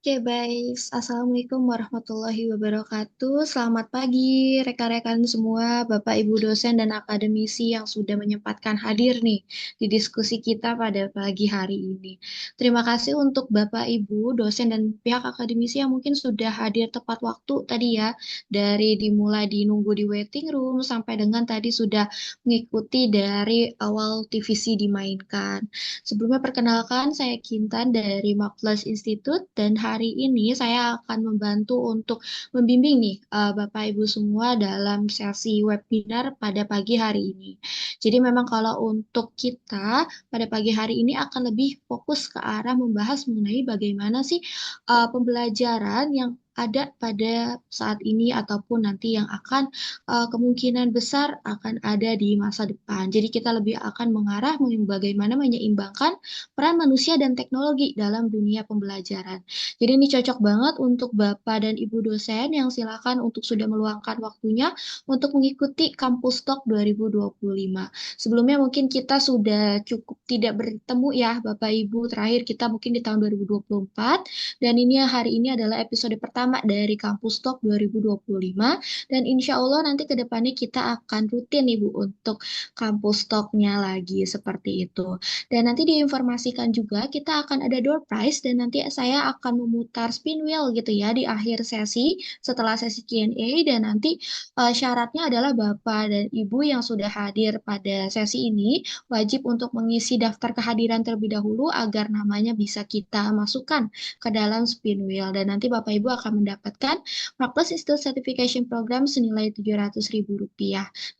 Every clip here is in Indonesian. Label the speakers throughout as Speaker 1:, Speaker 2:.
Speaker 1: Oke, baik. Assalamualaikum warahmatullahi wabarakatuh. Selamat pagi, rekan-rekan semua, Bapak, Ibu dosen, dan akademisi yang sudah menyempatkan hadir nih di diskusi kita pada pagi hari ini. Terima kasih untuk Bapak, Ibu dosen, dan pihak akademisi yang mungkin sudah hadir tepat waktu tadi ya, dari dimulai dinunggu di waiting room sampai dengan tadi sudah mengikuti dari awal TVC dimainkan. Sebelumnya perkenalkan, saya Kintan dari Maples Institute dan hari ini saya akan membantu untuk membimbing nih Bapak Ibu semua dalam sesi webinar pada pagi hari ini. Jadi memang kalau untuk kita pada pagi hari ini akan lebih fokus ke arah membahas mengenai bagaimana sih pembelajaran yang ada pada saat ini ataupun nanti yang akan kemungkinan besar akan ada di masa depan. Jadi kita lebih akan mengarah bagaimana menyeimbangkan peran manusia dan teknologi dalam dunia pembelajaran. Jadi ini cocok banget untuk Bapak dan Ibu dosen yang silakan untuk sudah meluangkan waktunya untuk mengikuti Kampus Talk 2025. Sebelumnya mungkin kita sudah cukup tidak bertemu ya Bapak Ibu, terakhir kita mungkin di tahun 2024 dan ini hari ini adalah episode pertama dari Kampus Talk 2025 dan insya Allah nanti ke depannya kita akan rutin Ibu untuk kampus talk-nya lagi seperti itu. Dan nanti diinformasikan juga kita akan ada door prize dan nanti saya akan memutar spin wheel gitu ya di akhir sesi setelah sesi Q&A dan nanti syaratnya adalah Bapak dan Ibu yang sudah hadir pada sesi ini wajib untuk mengisi daftar kehadiran terlebih dahulu agar namanya bisa kita masukkan ke dalam spin wheel dan nanti Bapak Ibu akan mendapatkan Marketplace Institute Certification Program senilai Rp700.000.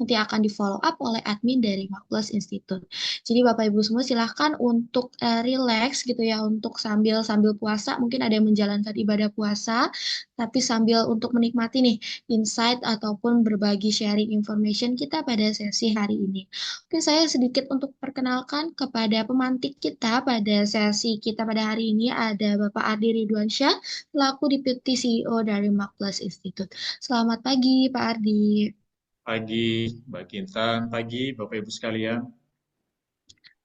Speaker 1: Nanti akan di-follow up oleh admin dari Marketplace Institute. Jadi Bapak Ibu semua silahkan untuk relax gitu ya, untuk sambil sambil puasa, mungkin ada yang menjalankan ibadah puasa, tapi sambil untuk menikmati nih insight ataupun berbagi sharing information kita pada sesi hari ini. Oke, saya sedikit untuk perkenalkan kepada pemantik kita pada sesi kita pada hari ini ada Bapak Ardi Ridwansyah, selaku Deputy CEO dari Marketplace Institute. Selamat pagi, Pak Ardi.
Speaker 2: Pagi, Mbak Kintan. Pagi, Bapak Ibu sekalian.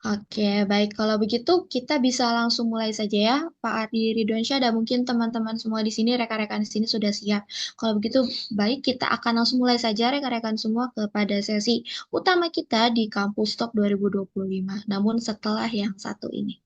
Speaker 1: Oke, baik. Kalau begitu, kita bisa langsung mulai saja ya, Pak Ardi Ridwansyah, dan mungkin teman-teman semua di sini, rekan-rekan di sini sudah siap. Kalau begitu, baik, kita akan langsung mulai saja, rekan-rekan semua, kepada sesi utama kita di Kampus Talk 2025. Namun setelah yang satu ini.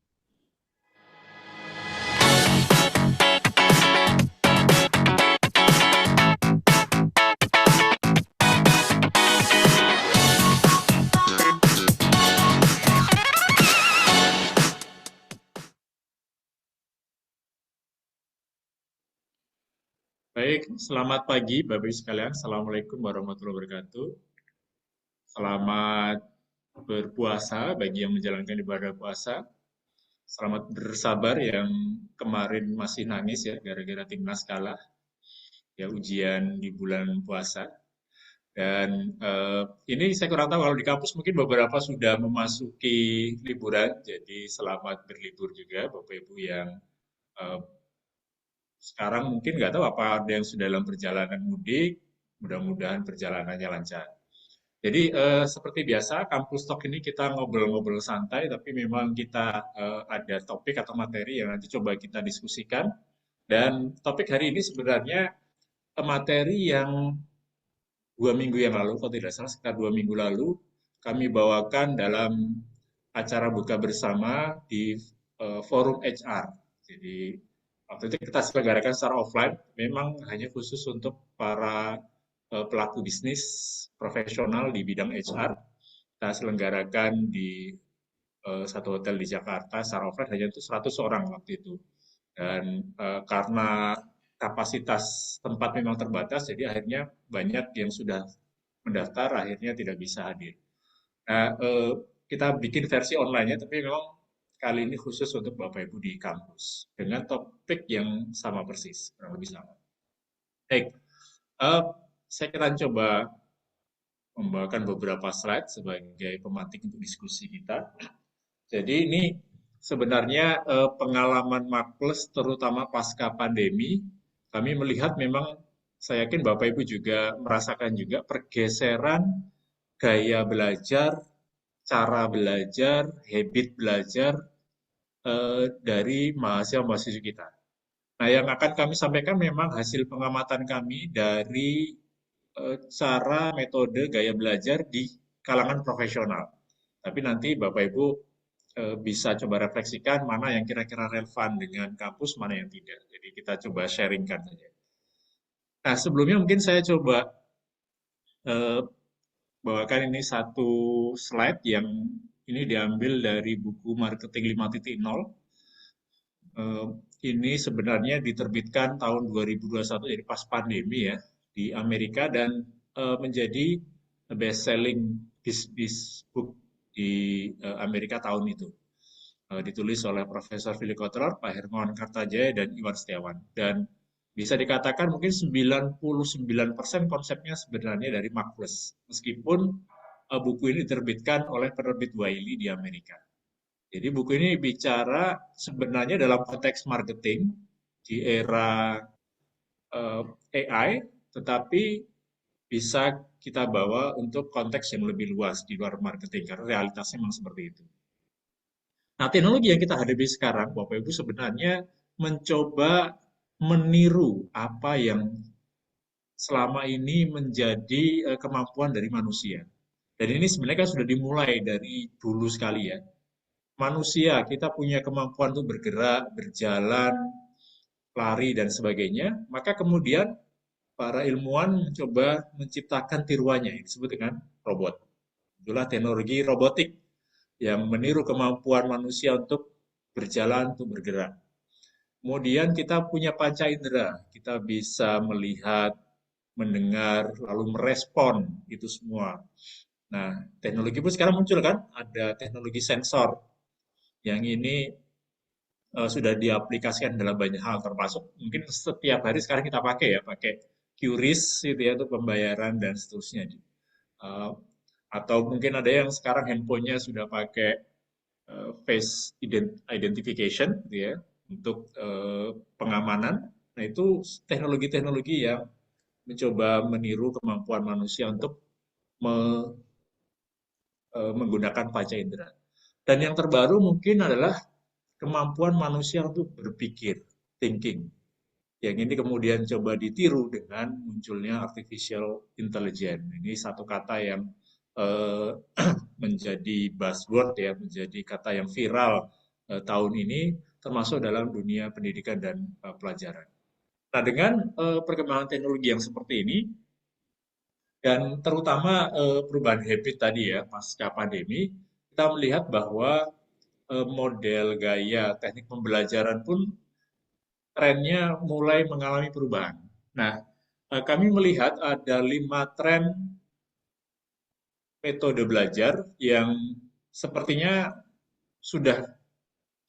Speaker 2: Baik, selamat pagi, Bapak Ibu sekalian. Assalamualaikum warahmatullahi wabarakatuh. Selamat berpuasa bagi yang menjalankan ibadah puasa. Selamat bersabar yang kemarin masih nangis ya, gara-gara timnas kalah. Ya, ujian di bulan puasa. Dan ini saya kurang tahu kalau di kampus mungkin beberapa sudah memasuki liburan, jadi selamat berlibur juga Bapak Ibu yang eh, sekarang mungkin nggak tahu apa ada yang sudah dalam perjalanan mudik, mudah-mudahan perjalanannya lancar. Jadi seperti biasa, kampus talk ini kita ngobrol-ngobrol santai, tapi memang kita ada topik atau materi yang nanti coba kita diskusikan. Dan topik hari ini sebenarnya materi yang 2 minggu yang lalu, kalau tidak salah sekitar 2 minggu lalu, kami bawakan dalam acara buka bersama di forum HR. Jadi waktu itu kita selenggarakan secara offline, memang hanya khusus untuk para pelaku bisnis profesional di bidang HR. Kita selenggarakan di satu hotel di Jakarta secara offline hanya untuk 100 orang waktu itu. Dan karena kapasitas tempat memang terbatas, jadi akhirnya banyak yang sudah mendaftar akhirnya tidak bisa hadir. Nah, kita bikin versi online-nya, tapi memang kali ini khusus untuk Bapak Ibu di kampus dengan topik yang sama persis, kurang lebih sama. Baik, eh, saya akan coba membawakan beberapa slide sebagai pemantik untuk diskusi kita. Jadi ini sebenarnya pengalaman Markles terutama pasca pandemi, kami melihat memang saya yakin Bapak Ibu juga merasakan juga pergeseran gaya belajar, cara belajar, habit belajar dari mahasiswa-mahasiswa kita. Nah, yang akan kami sampaikan memang hasil pengamatan kami dari cara metode gaya belajar di kalangan profesional. Tapi nanti Bapak Ibu bisa coba refleksikan mana yang kira-kira relevan dengan kampus, mana yang tidak. Jadi kita coba sharingkan saja. Nah, sebelumnya mungkin saya coba eh, bawakan ini satu slide yang ini diambil dari buku Marketing 5.0. Eh, ini sebenarnya diterbitkan tahun 2021, jadi pas pandemi ya, di Amerika dan menjadi best selling book di Amerika tahun itu. Ditulis oleh Profesor Philip Kotler, Pak Hermawan Kartajaya, dan Iwan Setiawan. Dan bisa dikatakan mungkin 99% konsepnya sebenarnya dari Marcus. Meskipun buku ini diterbitkan oleh penerbit Wiley di Amerika. Jadi buku ini bicara sebenarnya dalam konteks marketing di era AI, tetapi bisa kita bawa untuk konteks yang lebih luas di luar marketing karena realitasnya memang seperti itu. Nah, teknologi yang kita hadapi sekarang, Bapak Ibu, sebenarnya mencoba meniru apa yang selama ini menjadi kemampuan dari manusia. Dan ini sebenarnya kan sudah dimulai dari dulu sekali ya. Manusia, kita punya kemampuan untuk bergerak, berjalan, lari, dan sebagainya. Maka kemudian para ilmuwan mencoba menciptakan tiruannya, yang disebut dengan robot. Itulah teknologi robotik yang meniru kemampuan manusia untuk berjalan, untuk bergerak. Kemudian kita punya panca indera, kita bisa melihat, mendengar, lalu merespon itu semua. Nah, teknologi pun sekarang muncul kan, ada teknologi sensor yang ini sudah diaplikasikan dalam banyak hal, termasuk mungkin setiap hari sekarang kita pakai ya, pakai QRIS gitu ya untuk pembayaran dan seterusnya. Uh, atau mungkin ada yang sekarang handphonenya sudah pakai face identification gitu ya untuk pengamanan. Nah, itu teknologi-teknologi yang mencoba meniru kemampuan manusia untuk me- menggunakan panca indera. Dan yang terbaru mungkin adalah kemampuan manusia untuk berpikir, thinking. Yang ini kemudian coba ditiru dengan munculnya artificial intelligence. Ini satu kata yang eh, menjadi buzzword ya, menjadi kata yang viral tahun ini, termasuk dalam dunia pendidikan dan pelajaran. Nah, dengan perkembangan teknologi yang seperti ini, dan terutama perubahan habit tadi ya, pasca pandemi, kita melihat bahwa model gaya teknik pembelajaran pun trennya mulai mengalami perubahan. Nah, kami melihat ada 5 tren metode belajar yang sepertinya sudah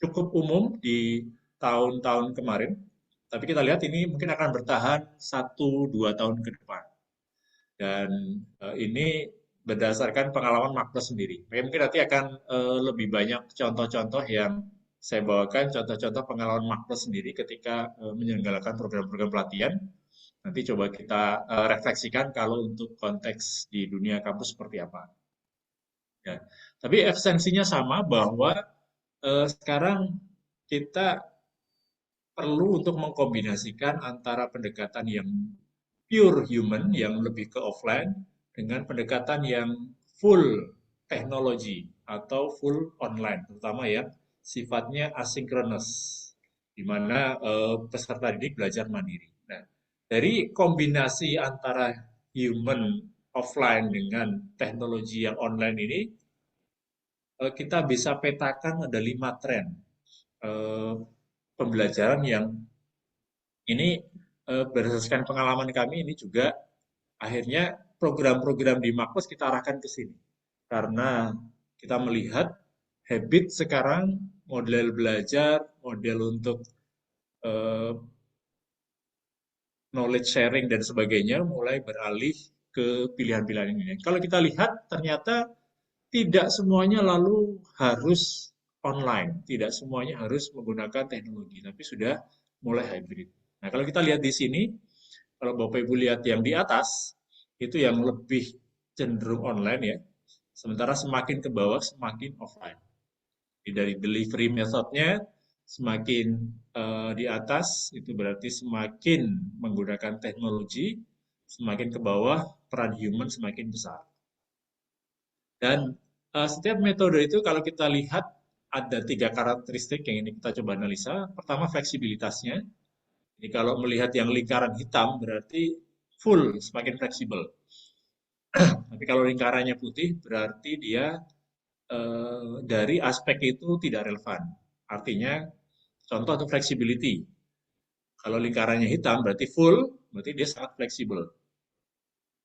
Speaker 2: cukup umum di tahun-tahun kemarin, tapi kita lihat ini mungkin akan bertahan 1-2 tahun ke depan. Dan ini berdasarkan pengalaman Magnus sendiri. Mungkin nanti akan lebih banyak contoh-contoh yang saya bawakan, contoh-contoh pengalaman Magnus sendiri ketika menyelenggarakan program-program pelatihan. Nanti coba kita refleksikan kalau untuk konteks di dunia kampus seperti apa. Ya. Tapi esensinya sama bahwa sekarang kita perlu untuk mengkombinasikan antara pendekatan yang pure human, yang lebih ke offline, dengan pendekatan yang full teknologi atau full online, terutama yang sifatnya asinkronus, di mana peserta didik belajar mandiri. Nah, dari kombinasi antara human offline dengan teknologi yang online ini, kita bisa petakan ada 5 tren eh, pembelajaran yang ini berdasarkan pengalaman kami ini juga akhirnya program-program di Makpus kita arahkan ke sini. Karena kita melihat habit sekarang, model belajar, model untuk eh, knowledge sharing dan sebagainya mulai beralih ke pilihan-pilihan ini. Kalau kita lihat ternyata tidak semuanya lalu harus online, tidak semuanya harus menggunakan teknologi, tapi sudah mulai hybrid. Nah, kalau kita lihat di sini, kalau Bapak Ibu lihat yang di atas, itu yang lebih cenderung online ya. Sementara semakin ke bawah semakin offline. Jadi dari delivery methodnya Semakin di atas itu berarti semakin menggunakan teknologi, semakin ke bawah peran human semakin besar. Dan setiap metode itu kalau kita lihat ada tiga karakteristik yang ini kita coba analisa. Pertama fleksibilitasnya. Jadi kalau melihat yang lingkaran hitam berarti full, semakin fleksibel. Tapi kalau lingkarannya putih berarti dia dari aspek itu tidak relevan. Artinya contoh untuk flexibility. Kalau lingkarannya hitam berarti full, berarti dia sangat fleksibel.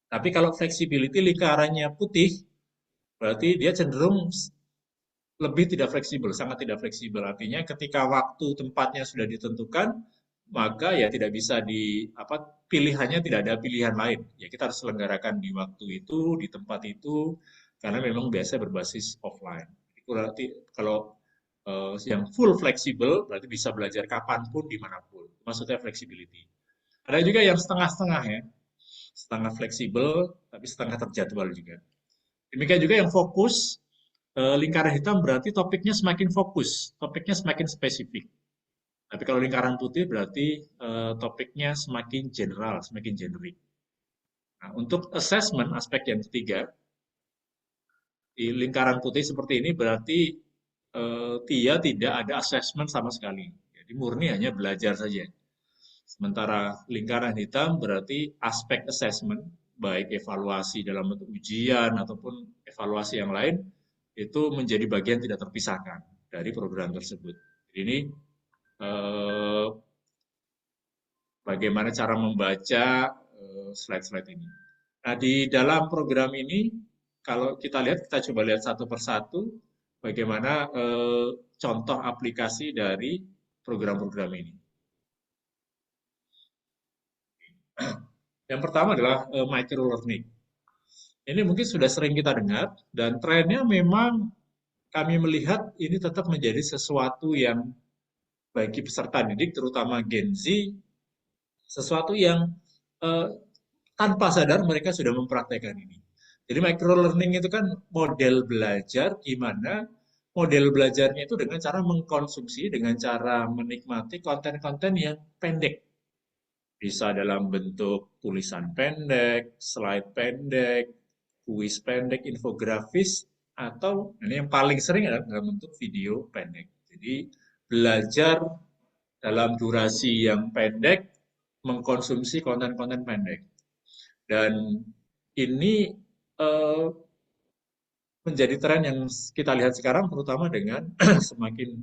Speaker 2: Tapi kalau flexibility lingkarannya putih, berarti dia cenderung lebih tidak fleksibel, sangat tidak fleksibel. Artinya ketika waktu tempatnya sudah ditentukan, maka ya tidak bisa di apa pilihannya tidak ada pilihan lain. Ya kita harus selenggarakan di waktu itu, di tempat itu, karena memang biasa berbasis offline. Berarti kalau yang full fleksibel berarti bisa belajar kapanpun, dimanapun. Maksudnya flexibility. Ada juga yang setengah-setengah ya, setengah fleksibel tapi setengah terjadwal juga. Demikian juga yang fokus, lingkaran hitam berarti topiknya semakin fokus, topiknya semakin spesifik. Tapi kalau lingkaran putih berarti topiknya semakin general, semakin generik. Nah, untuk assessment aspek yang ketiga, di lingkaran putih seperti ini berarti dia tidak ada assessment sama sekali. Jadi murni hanya belajar saja. Sementara lingkaran hitam berarti aspek assessment, baik evaluasi dalam bentuk ujian ataupun evaluasi yang lain, itu menjadi bagian tidak terpisahkan dari program tersebut. Jadi ini eh, bagaimana cara membaca slide-slide ini. Nah, di dalam program ini, kalau kita lihat, kita coba lihat satu persatu bagaimana contoh aplikasi dari program-program ini. Yang pertama adalah micro learning. Ini mungkin sudah sering kita dengar dan trennya memang kami melihat ini tetap menjadi sesuatu yang bagi peserta didik, terutama Gen Z, sesuatu yang eh, tanpa sadar mereka sudah mempraktekkan ini. Jadi micro learning itu kan model belajar gimana model belajarnya itu dengan cara mengkonsumsi, dengan cara menikmati konten-konten yang pendek. Bisa dalam bentuk tulisan pendek, slide pendek, kuis pendek, infografis, atau ini yang paling sering adalah dalam bentuk video pendek. Jadi belajar dalam durasi yang pendek, mengkonsumsi konten-konten pendek. Dan ini eh, menjadi tren yang kita lihat sekarang, terutama dengan semakin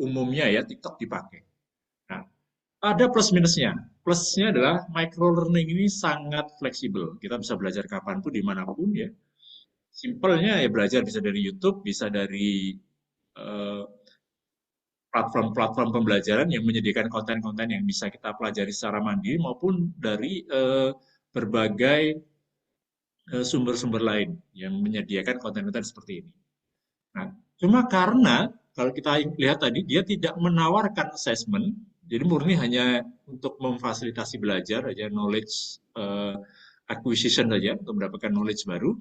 Speaker 2: umumnya ya TikTok dipakai. Nah, ada plus minusnya. Plusnya adalah micro learning ini sangat fleksibel. Kita bisa belajar kapanpun, dimanapun ya. Simpelnya ya belajar bisa dari YouTube, bisa dari eh, platform-platform pembelajaran yang menyediakan konten-konten yang bisa kita pelajari secara mandiri maupun dari berbagai sumber-sumber lain yang menyediakan konten-konten seperti ini. Nah, cuma karena kalau kita lihat tadi dia tidak menawarkan assessment, jadi murni hanya untuk memfasilitasi belajar aja knowledge acquisition saja untuk mendapatkan knowledge baru,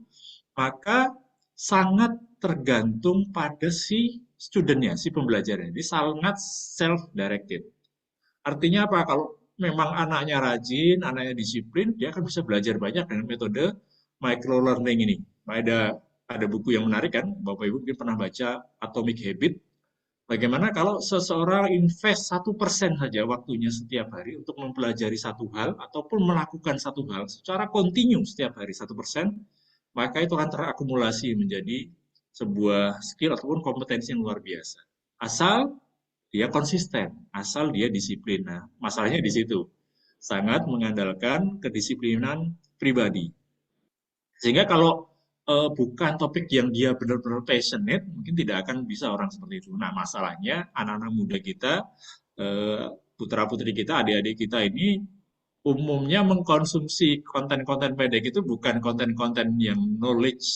Speaker 2: maka sangat tergantung pada si studentnya, si pembelajarnya. Jadi sangat self-directed. Artinya apa? Kalau memang anaknya rajin, anaknya disiplin, dia akan bisa belajar banyak dengan metode micro learning ini. Ada buku yang menarik kan, Bapak Ibu mungkin pernah baca Atomic Habit. Bagaimana kalau seseorang invest 1% saja waktunya setiap hari untuk mempelajari satu hal ataupun melakukan satu hal secara kontinu setiap hari 1%, maka itu akan terakumulasi menjadi sebuah skill ataupun kompetensi yang luar biasa. Asal dia konsisten, asal dia disiplin. Nah, masalahnya di situ. Sangat mengandalkan kedisiplinan pribadi. Sehingga kalau bukan topik yang dia benar-benar passionate, mungkin tidak akan bisa orang seperti itu. Nah, masalahnya anak-anak muda kita, putra-putri kita, adik-adik kita ini umumnya mengkonsumsi konten-konten pendek itu bukan konten-konten yang knowledge,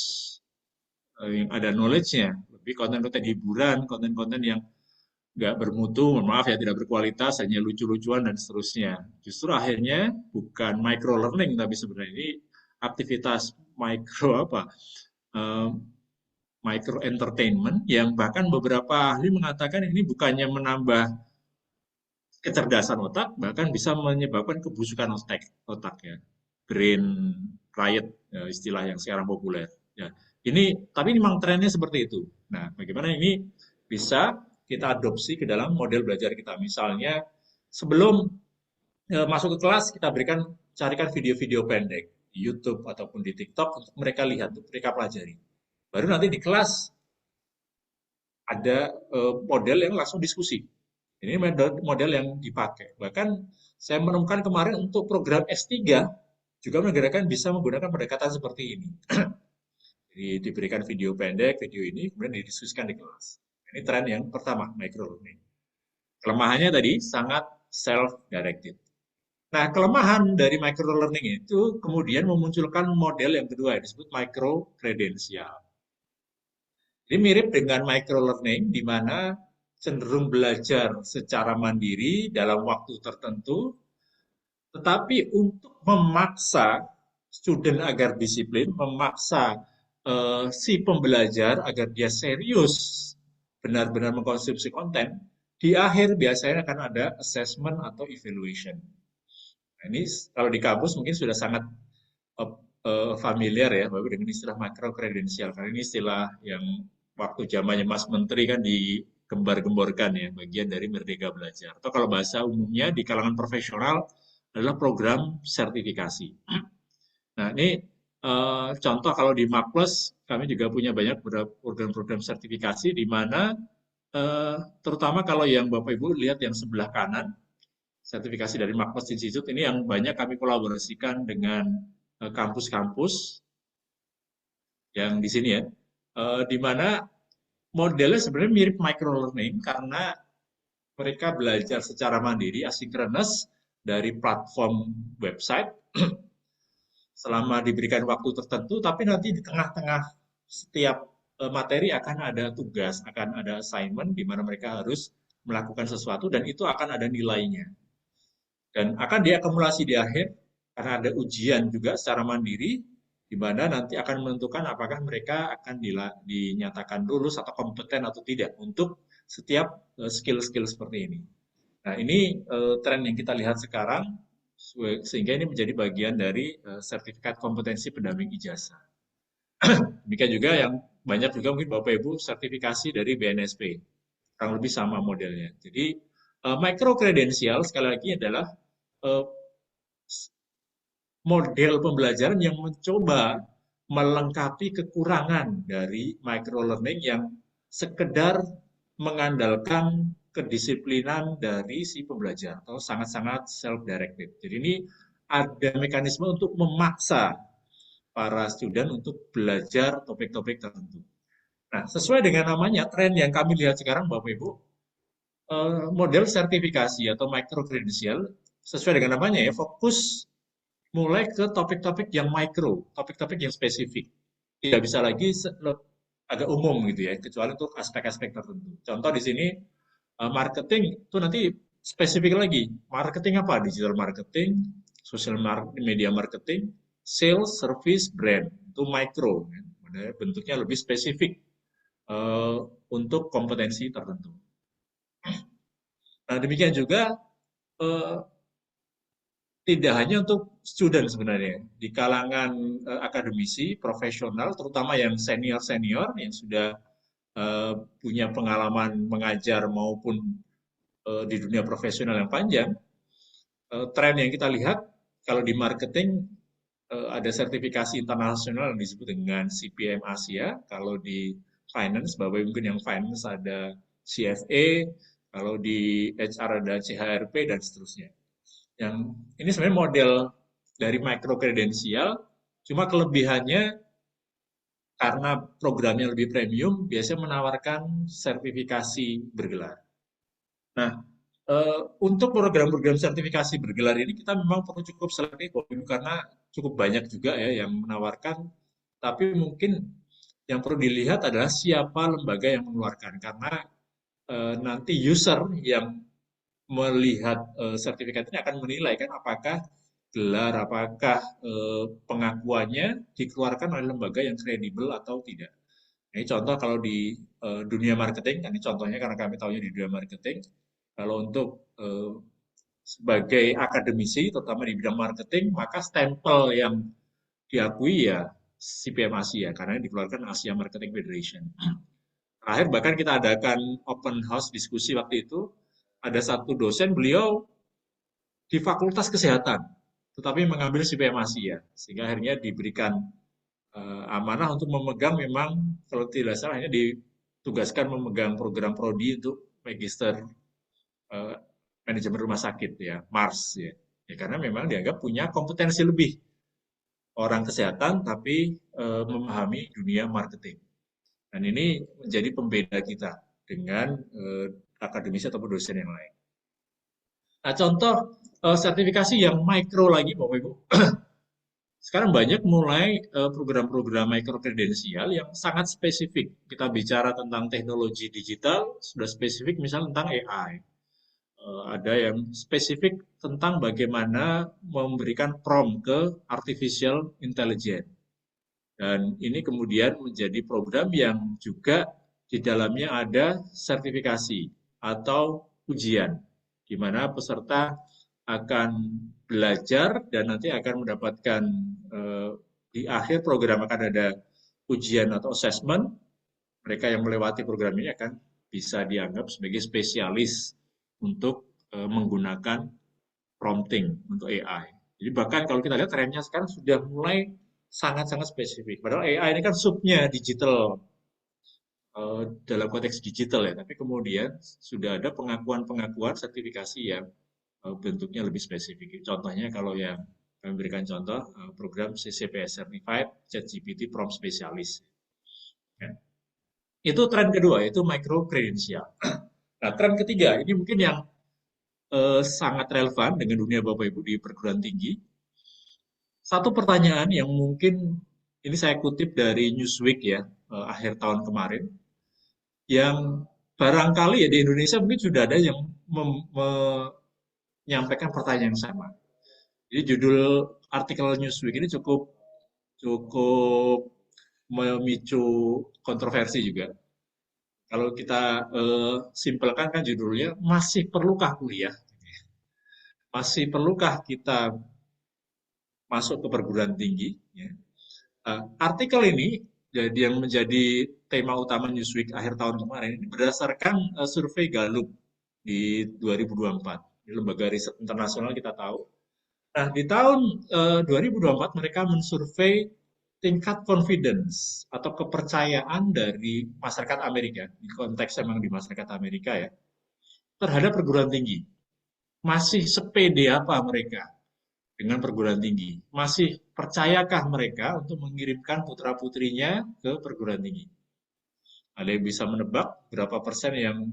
Speaker 2: yang ada knowledge-nya, lebih konten-konten hiburan, konten-konten yang nggak bermutu, maaf ya, tidak berkualitas, hanya lucu-lucuan dan seterusnya. Justru akhirnya bukan micro learning, tapi sebenarnya ini aktivitas micro apa? eh, micro entertainment yang bahkan beberapa ahli mengatakan ini bukannya menambah kecerdasan otak, bahkan bisa menyebabkan kebusukan otak ya, brain riot ya, istilah yang sekarang populer. Ya, tapi ini memang trennya seperti itu. Nah, bagaimana ini bisa kita adopsi ke dalam model belajar kita? Misalnya sebelum masuk ke kelas kita carikan video-video pendek di YouTube ataupun di TikTok untuk mereka lihat, untuk mereka pelajari. Baru nanti di kelas ada model yang langsung diskusi. Ini model yang dipakai. Bahkan saya menemukan kemarin untuk program S3 juga menggunakan bisa menggunakan pendekatan seperti ini. Jadi diberikan video pendek, video ini kemudian didiskusikan di kelas. Ini tren yang pertama, micro learning. Kelemahannya tadi sangat self-directed. Nah, kelemahan dari micro learning itu kemudian memunculkan model yang kedua yang disebut micro credential. Ini mirip dengan micro learning di mana cenderung belajar secara mandiri dalam waktu tertentu, tetapi untuk memaksa student agar disiplin, memaksa si pembelajar agar dia serius benar-benar mengkonsumsi konten, di akhir biasanya akan ada assessment atau evaluation. Nah, ini kalau di kampus mungkin sudah sangat familiar ya, Bapak, dengan istilah makro kredensial. Karena ini istilah yang waktu zamannya Mas Menteri kan digembar-gemborkan ya, bagian dari Merdeka Belajar. Atau kalau bahasa umumnya di kalangan profesional adalah program sertifikasi. Nah, ini contoh kalau di Makpus, kami juga punya banyak program-program sertifikasi di mana terutama kalau yang Bapak Ibu lihat yang sebelah kanan, sertifikasi dari Makpus Institute ini yang banyak kami kolaborasikan dengan kampus-kampus yang di sini ya, di mana modelnya sebenarnya mirip micro learning karena mereka belajar secara mandiri, asynchronous dari platform website selama diberikan waktu tertentu, tapi nanti di tengah-tengah setiap materi akan ada tugas, akan ada assignment di mana mereka harus melakukan sesuatu dan itu akan ada nilainya. Dan akan diakumulasi di akhir karena ada ujian juga secara mandiri di mana nanti akan menentukan apakah mereka akan dinyatakan lulus atau kompeten atau tidak untuk setiap skill-skill seperti ini. Nah, ini tren yang kita lihat sekarang sehingga ini menjadi bagian dari sertifikat kompetensi pendamping ijazah. Demikian juga yang banyak juga mungkin Bapak Ibu sertifikasi dari BNSP. Kurang lebih sama modelnya. Jadi micro credential sekali lagi adalah model pembelajaran yang mencoba melengkapi kekurangan dari micro learning yang sekedar mengandalkan kedisiplinan dari si pembelajar atau sangat-sangat self-directed. Jadi ini ada mekanisme untuk memaksa para student untuk belajar topik-topik tertentu. Nah, sesuai dengan namanya, tren yang kami lihat sekarang, Bapak Ibu, model sertifikasi atau micro credential, sesuai dengan namanya ya, fokus mulai ke topik-topik yang micro, topik-topik yang spesifik. Tidak bisa lagi agak umum gitu ya, kecuali untuk aspek-aspek tertentu. Contoh di sini marketing itu nanti spesifik lagi. Marketing apa? Digital marketing, social media marketing, sales, service, brand. Itu micro, ya. Bentuknya lebih spesifik untuk kompetensi tertentu. Nah, demikian juga tidak hanya untuk student sebenarnya, di kalangan akademisi, profesional, terutama yang senior-senior yang sudah punya pengalaman mengajar maupun di dunia profesional yang panjang, tren yang kita lihat kalau di marketing ada sertifikasi internasional yang disebut dengan CPM Asia, kalau di finance, Bapak mungkin yang finance ada CFA, kalau di HR ada CHRP dan seterusnya. Yang ini sebenarnya model dari micro kredensial, cuma kelebihannya karena programnya lebih premium, biasanya menawarkan sertifikasi bergelar. Nah, untuk program-program sertifikasi bergelar ini kita memang perlu cukup selektif karena cukup banyak juga ya yang menawarkan, tapi mungkin yang perlu dilihat adalah siapa lembaga yang mengeluarkan karena nanti user yang melihat sertifikat ini akan menilai kan apakah gelar, apakah pengakuannya dikeluarkan oleh lembaga yang kredibel atau tidak. Ini contoh kalau di dunia marketing, ini contohnya karena kami tahunya di dunia marketing. Kalau untuk sebagai akademisi, terutama di bidang marketing, maka stempel yang diakui ya CPM Asia, karena dikeluarkan Asia Marketing Federation. Terakhir bahkan kita adakan open house diskusi waktu itu, ada satu dosen beliau di Fakultas Kesehatan, tetapi mengambil CPM Asia, sehingga akhirnya diberikan amanah untuk memegang memang kalau tidak salah hanya ditugaskan memegang program prodi untuk magister uh, manajemen rumah sakit ya Mars ya. Ya karena memang dianggap punya kompetensi lebih orang kesehatan tapi memahami dunia marketing. Dan ini menjadi pembeda kita dengan akademisi ataupun dosen yang lain. Nah, contoh sertifikasi yang mikro lagi, Bapak Ibu. Sekarang banyak mulai program-program microcredensial yang sangat spesifik. Kita bicara tentang teknologi digital, sudah spesifik misalnya tentang AI. Ada yang spesifik tentang bagaimana memberikan prompt ke artificial intelligence. Dan ini kemudian menjadi program yang juga di dalamnya ada sertifikasi atau ujian, di mana peserta akan belajar dan nanti akan mendapatkan di akhir program akan ada ujian atau assessment. Mereka yang melewati program ini akan bisa dianggap sebagai spesialis untuk menggunakan prompting untuk AI. Jadi bahkan kalau kita lihat trennya sekarang sudah mulai sangat-sangat spesifik. Padahal AI ini kan subnya digital dalam konteks digital ya, tapi kemudian sudah ada pengakuan-pengakuan sertifikasi yang bentuknya lebih spesifik. Contohnya kalau yang kami berikan contoh program CCPS Certified ChatGPT Prompt Specialist. Ya. Itu tren kedua, yaitu micro credential. Nah, tren ketiga ini mungkin yang sangat relevan dengan dunia Bapak Ibu di perguruan tinggi. Satu pertanyaan yang mungkin ini saya kutip dari Newsweek ya, akhir tahun kemarin, yang barangkali ya di Indonesia mungkin sudah ada yang menyampaikan pertanyaan yang sama. Jadi judul artikel Newsweek ini cukup cukup memicu kontroversi juga. Kalau kita simpelkan kan judulnya masih perlukah kuliah? Masih perlukah kita masuk ke perguruan tinggi? Ya. Artikel ini jadi yang menjadi tema utama Newsweek akhir tahun kemarin ini berdasarkan survei Gallup di 2024. Ini lembaga riset internasional kita tahu. Nah, di tahun 2024 mereka mensurvei tingkat confidence atau kepercayaan dari masyarakat Amerika, di konteks memang di masyarakat Amerika ya, terhadap perguruan tinggi. Masih sepede apa mereka dengan perguruan tinggi? Masih percayakah mereka untuk mengirimkan putra-putrinya ke perguruan tinggi? Ada yang bisa menebak berapa persen yang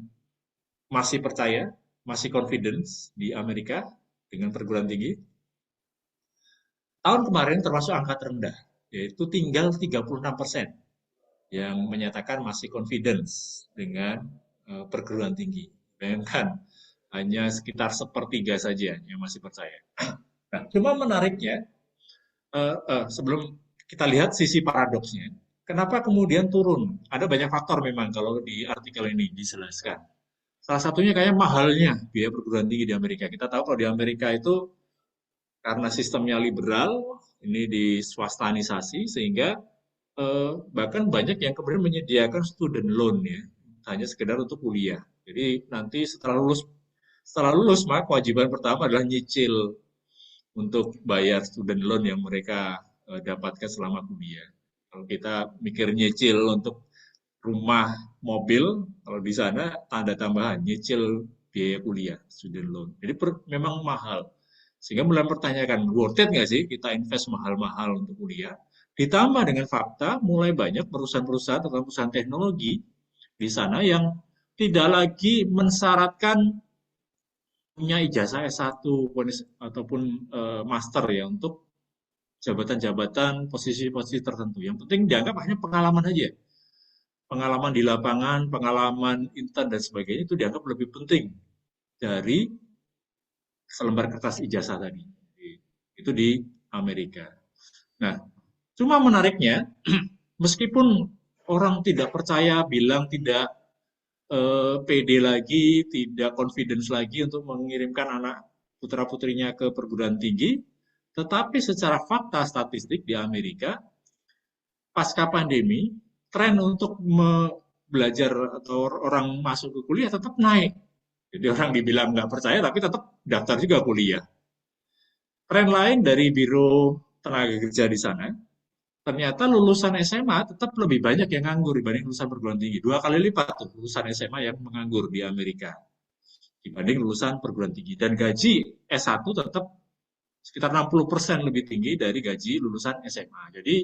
Speaker 2: masih percaya, masih confidence di Amerika dengan perguruan tinggi? Tahun kemarin termasuk angka terendah, yaitu tinggal 36% yang menyatakan masih confidence dengan perguruan tinggi. Bayangkan, hanya sekitar sepertiga saja yang masih percaya. Nah, cuma menariknya, sebelum kita lihat sisi paradoksnya, kenapa kemudian turun? Ada banyak faktor memang kalau di artikel ini dijelaskan. Salah satunya kayak mahalnya biaya perguruan tinggi di Amerika. Kita tahu kalau di Amerika itu karena sistemnya liberal, ini diswastanisasi sehingga bahkan banyak yang kemudian menyediakan student loan ya, hanya sekedar untuk kuliah. Jadi nanti setelah lulus maka kewajiban pertama adalah nyicil untuk bayar student loan yang mereka dapatkan selama kuliah. Kalau kita mikir nyicil untuk rumah, mobil, kalau di sana tanda tambahan nyicil biaya kuliah, student loan. Jadi memang mahal. Sehingga mulai mempertanyakan, worth it nggak sih kita invest mahal-mahal untuk kuliah? Ditambah dengan fakta, mulai banyak perusahaan-perusahaan atau perusahaan teknologi di sana yang tidak lagi mensyaratkan punya ijazah S1 ataupun master ya untuk jabatan-jabatan posisi-posisi tertentu. Yang penting dianggap hanya pengalaman aja. Pengalaman di lapangan, pengalaman intern dan sebagainya itu dianggap lebih penting dari selembar kertas ijazah tadi. Itu di Amerika. Nah, cuma menariknya, meskipun orang tidak percaya, bilang tidak pede lagi, tidak confidence lagi untuk mengirimkan anak putra-putrinya ke perguruan tinggi. Tetapi secara fakta statistik di Amerika, pasca pandemi, tren untuk belajar atau orang masuk ke kuliah tetap naik. Jadi orang dibilang nggak percaya, tapi tetap daftar juga kuliah. Tren lain dari Biro Tenaga Kerja di sana, ternyata lulusan SMA tetap lebih banyak yang nganggur dibanding lulusan perguruan tinggi. 2 kali lipat tuh lulusan SMA yang menganggur di Amerika dibanding lulusan perguruan tinggi. Dan gaji S1 tetap sekitar 60% lebih tinggi dari gaji lulusan SMA. Jadi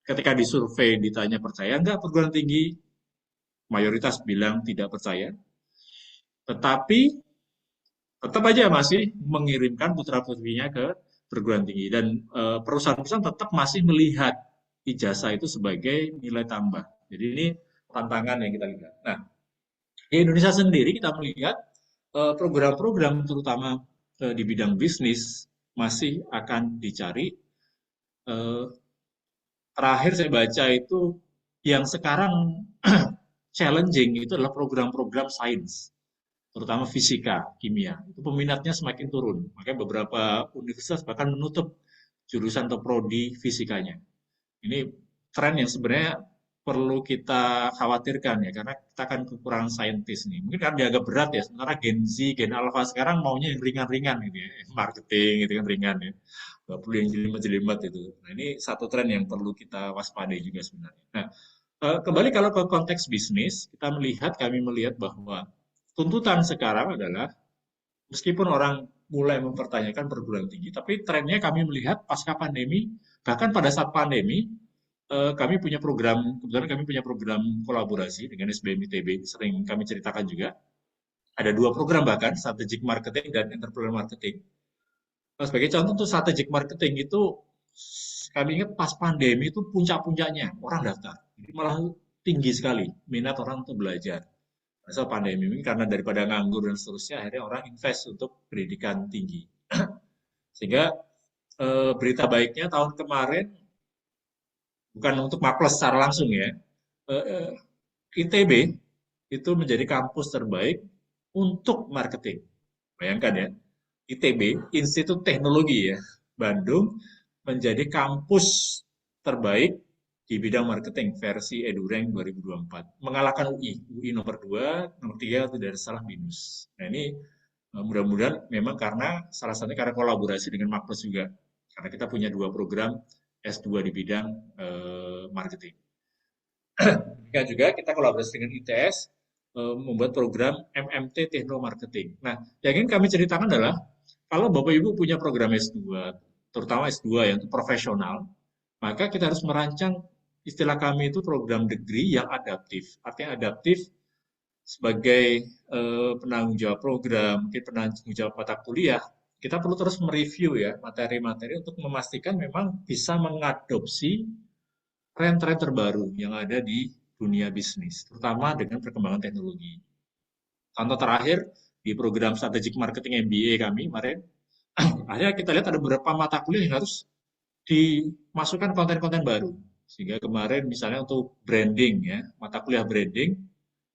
Speaker 2: ketika disurvei ditanya percaya nggak perguruan tinggi, mayoritas bilang tidak percaya. Tetapi tetap aja masih mengirimkan putra-putrinya ke perguruan tinggi. Dan perusahaan-perusahaan tetap masih melihat ijazah itu sebagai nilai tambah. Jadi ini tantangan yang kita lihat. Nah, di Indonesia sendiri kita melihat program-program terutama di bidang bisnis masih akan dicari. Eh, Terakhir saya baca itu yang sekarang challenging itu adalah program-program sains, terutama fisika, kimia. Itu peminatnya semakin turun. Makanya beberapa universitas bahkan menutup jurusan atau prodi fisikanya. Ini tren yang sebenarnya perlu kita khawatirkan ya, karena kita akan kekurangan saintis nih. Mungkin kan dianggap berat ya, sementara Gen Z, Gen Alpha sekarang maunya yang ringan-ringan gitu ya. Marketing itu kan ringan ya. Nggak perlu yang jelimet-jelimet itu. Nah ini satu tren yang perlu kita waspadai juga sebenarnya. Nah, kembali kalau ke konteks bisnis, kami melihat bahwa tuntutan sekarang adalah meskipun orang mulai mempertanyakan perguruan tinggi, tapi trennya kami melihat pasca pandemi, bahkan pada saat pandemi, kami punya program, kebetulan kami punya program kolaborasi dengan SBM ITB, sering kami ceritakan juga. Ada 2 program bahkan, strategic marketing dan entrepreneur marketing. Nah, sebagai contoh untuk strategic marketing itu, kami ingat pas pandemi itu puncak-puncaknya orang daftar. Jadi malah tinggi sekali minat orang untuk belajar. Masa pandemi ini karena daripada nganggur dan seterusnya, akhirnya orang invest untuk pendidikan tinggi. Sehingga berita baiknya tahun kemarin, bukan untuk maples secara langsung ya, ITB itu menjadi kampus terbaik untuk marketing. Bayangkan ya, ITB, Institut Teknologi ya, Bandung, menjadi kampus terbaik di bidang marketing versi EduRank 2024. Mengalahkan UI nomor 2, nomor 3 itu dari salah minus. Nah ini mudah-mudahan memang karena salah satunya karena kolaborasi dengan Makpus juga. Karena kita punya 2 program S2 di bidang marketing. Demikian juga kita kolaborasi dengan ITS membuat program MMT Techno Marketing. Nah, yang ingin kami ceritakan adalah kalau Bapak Ibu punya program S2, terutama S2 yang profesional, maka kita harus merancang istilah kami itu program degree yang adaptif. Artinya adaptif sebagai penanggung jawab program, mungkin penanggung jawab mata kuliah, kita perlu terus mereview ya materi-materi untuk memastikan memang bisa mengadopsi tren-tren terbaru yang ada di dunia bisnis, terutama dengan perkembangan teknologi. Contoh terakhir, di program Strategic Marketing MBA kami kemarin, akhirnya kita lihat ada beberapa mata kuliah yang harus dimasukkan konten-konten baru. Sehingga kemarin misalnya untuk branding ya, mata kuliah branding,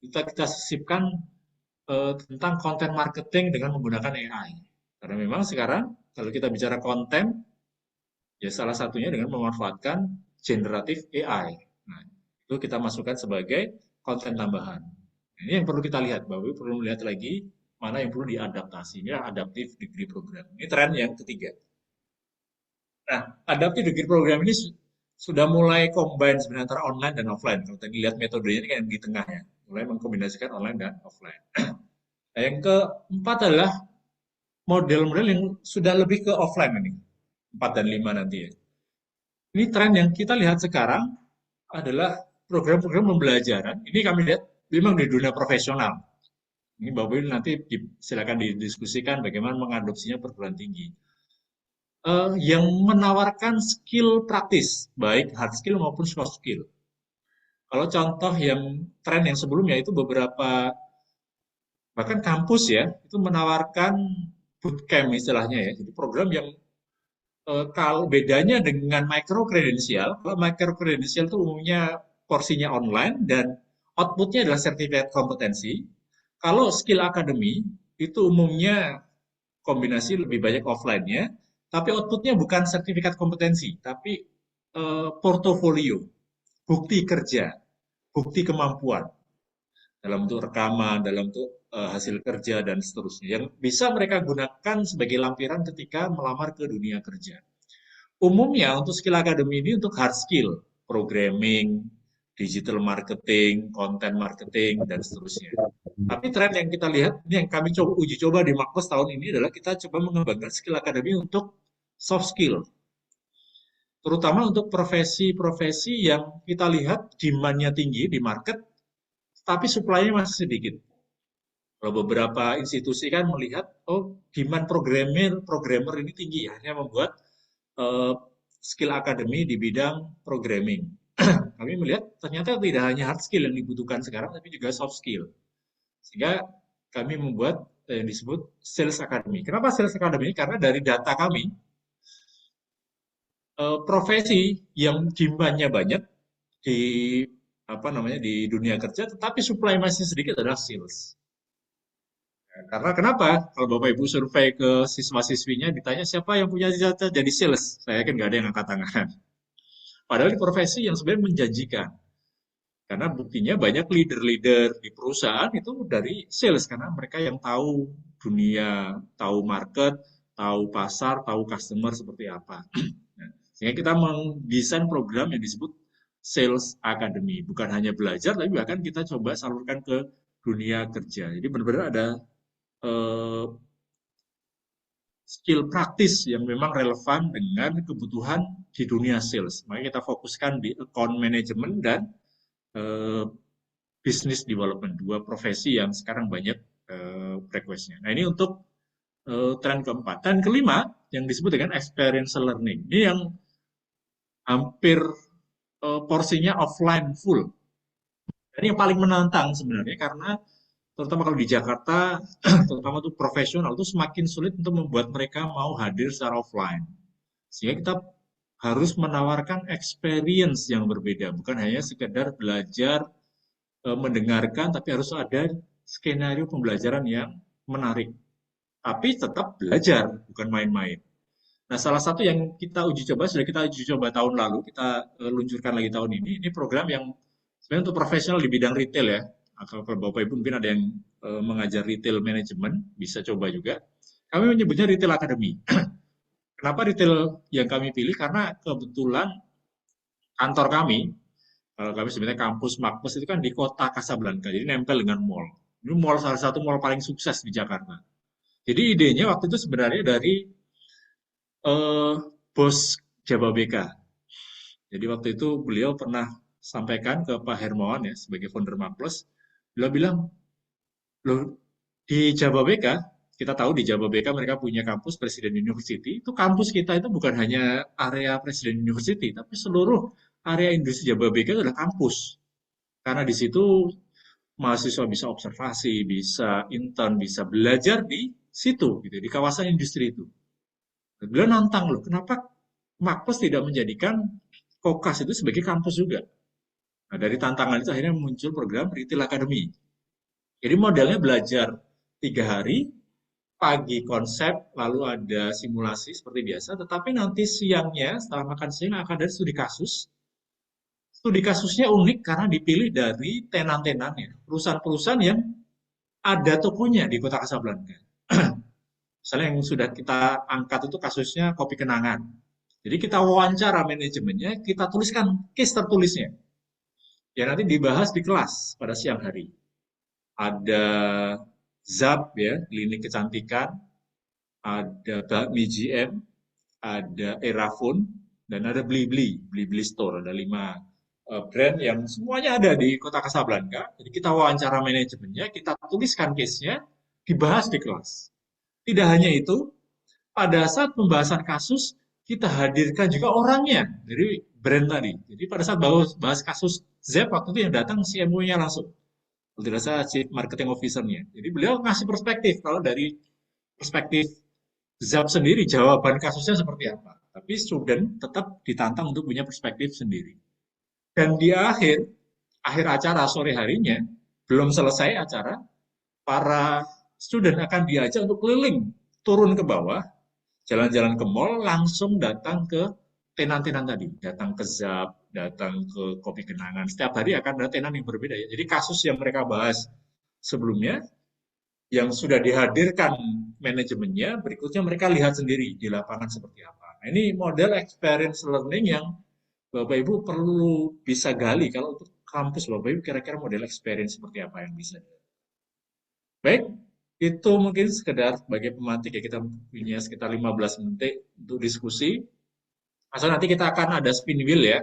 Speaker 2: kita sisipkan tentang konten marketing dengan menggunakan AI. Karena memang sekarang kalau kita bicara konten, ya salah satunya dengan memanfaatkan generatif AI. Nah, itu kita masukkan sebagai konten tambahan. Ini yang perlu kita lihat, bahwa perlu melihat lagi mana yang perlu diadaptasi. Ini adaptive degree program. Ini tren yang ketiga. Nah, adaptive degree program ini sudah mulai combine sebenarnya antara online dan offline. Kalau tadi lihat metodenya ini kan di tengah ya, mulai mengkombinasikan online dan offline. Nah, yang keempat adalah model-model yang sudah lebih ke offline ini, 4 dan 5 nanti ya. Ini tren yang kita lihat sekarang adalah program-program pembelajaran. Ini kami lihat memang di dunia profesional. Ini Bapak Ibu nanti silakan didiskusikan bagaimana mengadopsinya perguruan tinggi. Yang menawarkan skill praktis, baik hard skill maupun soft skill. Kalau contoh yang tren yang sebelumnya itu beberapa, bahkan kampus ya, itu menawarkan bootcamp istilahnya ya. Jadi program yang kalau bedanya dengan micro kredensial, kalau micro kredensial itu umumnya porsinya online dan outputnya adalah sertifikat kompetensi. Kalau skill academy itu umumnya kombinasi lebih banyak offline-nya, tapi outputnya bukan sertifikat kompetensi, tapi portofolio, bukti kerja, bukti kemampuan dalam bentuk rekaman, dalam bentuk hasil kerja dan seterusnya yang bisa mereka gunakan sebagai lampiran ketika melamar ke dunia kerja. Umumnya untuk skill academy ini untuk hard skill, programming, digital marketing, content marketing dan seterusnya. Tapi tren yang kita lihat, ini yang kami coba uji coba di Makpus tahun ini adalah kita coba mengembangkan skill academy untuk soft skill, terutama untuk profesi-profesi yang kita lihat demand-nya tinggi di market, tapi supply-nya masih sedikit. Kalau beberapa institusi kan melihat, oh demand programmer ini tinggi, akhirnya membuat uh, skill academy di bidang programming. Kami melihat ternyata tidak hanya hard skill yang dibutuhkan sekarang, tapi juga soft skill. Sehingga kami membuat yang disebut sales academy. Kenapa sales academy? Karena dari data kami, profesi yang demand-nya banyak di di dunia kerja, tetapi supply masih sedikit adalah sales. Karena kenapa? Kalau Bapak Ibu survei ke siswa-siswinya ditanya siapa yang punya cita-cita jadi sales, saya yakin nggak ada yang angkat tangan. Padahal di profesi yang sebenarnya menjanjikan. Karena buktinya banyak leader-leader di perusahaan itu dari sales karena mereka yang tahu dunia, tahu market, tahu pasar, tahu customer seperti apa. Nah, sehingga kita mendesain program yang disebut Sales Academy. Bukan hanya belajar, tapi bahkan kita coba salurkan ke dunia kerja. Jadi benar-benar ada eh, skill praktis yang memang relevan dengan kebutuhan di dunia sales. Makanya kita fokuskan di account management dan eh, business development, dua profesi yang sekarang banyak request-nya. Nah ini untuk tren keempat. Tren kelima yang disebut dengan experiential learning. Ini yang hampir porsinya offline full. Ini yang paling menantang sebenarnya karena terutama kalau di Jakarta, terutama untuk profesional itu semakin sulit untuk membuat mereka mau hadir secara offline. Sehingga kita harus menawarkan experience yang berbeda, bukan hanya sekedar belajar mendengarkan, tapi harus ada skenario pembelajaran yang menarik. Tapi tetap belajar, bukan main-main. Nah, salah satu yang kita uji coba, sudah kita uji coba tahun lalu, kita luncurkan lagi tahun ini program yang sebenarnya untuk profesional di bidang retail ya. Kalau Bapak Ibu mungkin ada yang mengajar retail management, bisa coba juga. Kami menyebutnya Retail Academy. Kenapa retail yang kami pilih? Karena kebetulan kantor kami, kalau kami sebenarnya kampus Makpus itu kan di kota Kasablanka, jadi nempel dengan mall. Ini mall salah satu mall paling sukses di Jakarta. Jadi idenya waktu itu sebenarnya dari eh, bos Jababeka. Jadi waktu itu beliau pernah sampaikan ke Pak Hermawan ya sebagai founder Makpus, beliau bilang, loh di Jababeka, kita tahu di Jababeka mereka punya kampus Presiden University, itu kampus kita itu bukan hanya area Presiden University, tapi seluruh area industri Jababeka itu adalah kampus. Karena di situ mahasiswa bisa observasi, bisa intern, bisa belajar di situ, gitu, di kawasan industri itu. Beliau nantang loh, kenapa Makpus tidak menjadikan Kokas itu sebagai kampus juga? Nah, dari tantangan itu akhirnya muncul program Retail Academy. Jadi modelnya belajar 3 hari, pagi konsep, lalu ada simulasi seperti biasa, tetapi nanti siangnya setelah makan siang akan ada studi kasus. Studi kasusnya unik karena dipilih dari tenan-tenannya, perusahaan-perusahaan yang ada tokonya di Kota Kasablanka. Misalnya yang sudah kita angkat itu kasusnya kopi kenangan. Jadi kita wawancara manajemennya, kita tuliskan case tertulisnya. Ya nanti dibahas di kelas pada siang hari. Ada ZAP ya, klinik kecantikan, ada Bakmi GM, ada Erafone, dan ada Blibli, Blibli Store. Ada 5 brand yang semuanya ada di kota Kasablanka. Jadi kita wawancara manajemennya, kita tuliskan case-nya, dibahas di kelas. Tidak hanya itu, pada saat pembahasan kasus, kita hadirkan juga orangnya dari brand tadi. Jadi pada saat bahas kasus ZEP, waktu itu yang datang CMO-nya langsung. Kalau tidak salah, Chief Marketing Officer-nya. Jadi beliau ngasih perspektif, kalau dari perspektif ZAP sendiri, jawaban kasusnya seperti apa. Tapi student tetap ditantang untuk punya perspektif sendiri. Dan di akhir acara sore harinya, belum selesai acara, para student akan diajak untuk keliling, turun ke bawah, jalan-jalan ke mall, langsung datang ke tenan-tenan tadi, datang ke Zap, datang ke Kopi Kenangan. Setiap hari akan ada tenan yang berbeda ya. Jadi kasus yang mereka bahas sebelumnya, yang sudah dihadirkan manajemennya, berikutnya mereka lihat sendiri di lapangan seperti apa. Nah, ini model experience learning yang Bapak Ibu perlu bisa gali kalau untuk kampus Bapak Ibu kira-kira model experience seperti apa yang bisa. Baik, itu mungkin sekedar sebagai pemantik ya, kita punya sekitar 15 menit untuk diskusi. Asal nanti kita akan ada spin wheel ya,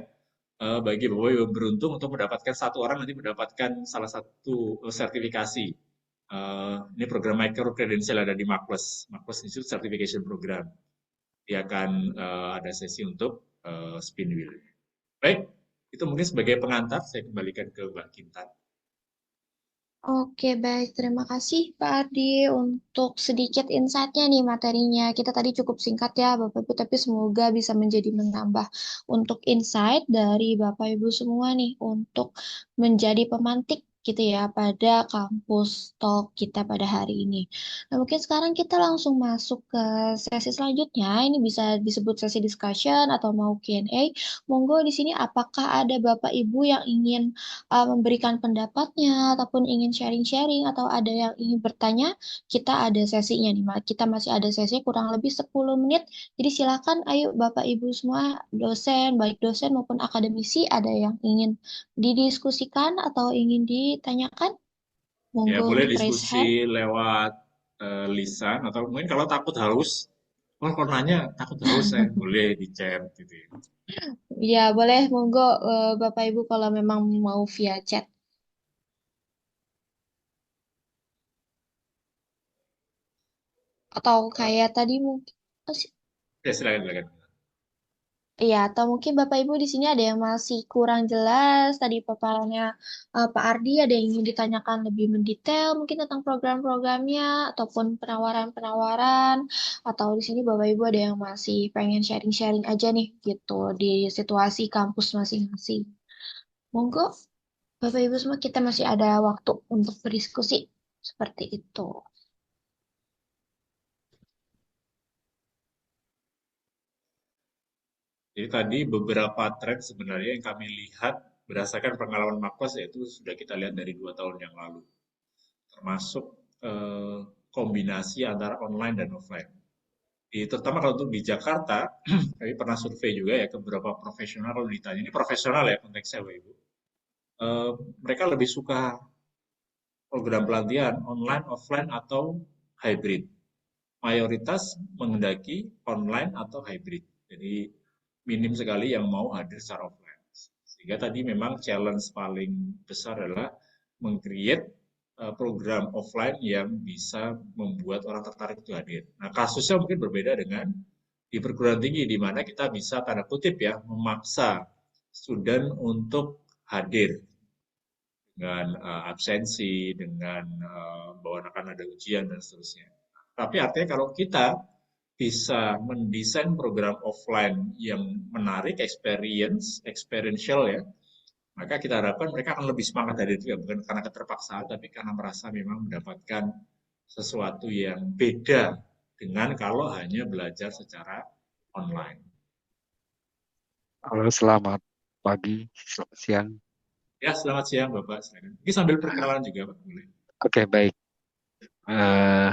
Speaker 2: bagi Bapak Ibu yang beruntung untuk mendapatkan satu orang nanti mendapatkan salah satu sertifikasi. Ini program micro credential ada di Makles, Makles Institute Certification Program. Dia akan ada sesi untuk spin wheel. Baik, itu mungkin sebagai pengantar saya kembalikan ke Mbak Kintan.
Speaker 1: Oke, baik. Terima kasih Pak Ardi untuk sedikit insight-nya nih materinya. Kita tadi cukup singkat ya Bapak Ibu, tapi semoga bisa menjadi menambah untuk insight dari Bapak Ibu semua nih untuk menjadi pemantik gitu ya pada kampus talk kita pada hari ini. Nah, mungkin sekarang kita langsung masuk ke sesi selanjutnya. Ini bisa disebut sesi discussion atau mau Q&A. Monggo di sini apakah ada Bapak Ibu yang ingin memberikan pendapatnya ataupun ingin sharing-sharing atau ada yang ingin bertanya, kita ada sesinya nih, Kita masih ada sesi kurang lebih 10 menit. Jadi silakan ayo Bapak Ibu semua dosen, baik dosen maupun akademisi ada yang ingin didiskusikan atau ingin ditanyakan,
Speaker 2: Ya,
Speaker 1: monggo
Speaker 2: boleh
Speaker 1: untuk raise
Speaker 2: diskusi
Speaker 1: hand.
Speaker 2: lewat lisan atau mungkin kalau takut haus, oh kalau nanya takut haus saya boleh di chat gitu ya.
Speaker 1: Ya, boleh monggo Bapak Ibu kalau memang mau via chat atau
Speaker 2: Eh,
Speaker 1: kayak tadi mungkin.
Speaker 2: ya silakan silakan.
Speaker 1: Iya, atau mungkin Bapak Ibu di sini ada yang masih kurang jelas tadi paparannya Pak Ardi, ada yang ingin ditanyakan lebih mendetail mungkin tentang program-programnya ataupun penawaran-penawaran, atau di sini Bapak Ibu ada yang masih pengen sharing-sharing aja nih gitu di situasi kampus masing-masing. Monggo Bapak Ibu semua kita masih ada waktu untuk berdiskusi seperti itu.
Speaker 2: Jadi tadi beberapa tren sebenarnya yang kami lihat berdasarkan pengalaman Makos yaitu sudah kita lihat dari 2 tahun yang lalu, termasuk eh, kombinasi antara online dan offline. Terutama kalau untuk di Jakarta, kami pernah survei juga ya ke beberapa profesional kalau ditanya, ini profesional ya konteksnya Bapak Ibu. Eh, Mereka lebih suka program pelatihan online, offline, atau hybrid. Mayoritas mengendaki online atau hybrid. Jadi minim sekali yang mau hadir secara offline. Sehingga tadi memang challenge paling besar adalah meng-create program offline yang bisa membuat orang tertarik untuk hadir. Nah, kasusnya mungkin berbeda dengan di perguruan tinggi, di mana kita bisa tanda kutip ya memaksa student untuk hadir dengan absensi, dengan bahwa akan ada ujian dan seterusnya. Tapi artinya kalau kita bisa mendesain program offline yang menarik, experiential ya, maka kita harapkan mereka akan lebih semangat hadir juga, bukan karena keterpaksaan, tapi karena merasa memang mendapatkan sesuatu yang beda dengan kalau hanya belajar secara online.
Speaker 3: Halo, selamat pagi, selamat siang.
Speaker 2: Ya, selamat siang Bapak. Silakan. Mungkin sambil perkenalan juga Pak, boleh.
Speaker 3: Oke, baik. Eh,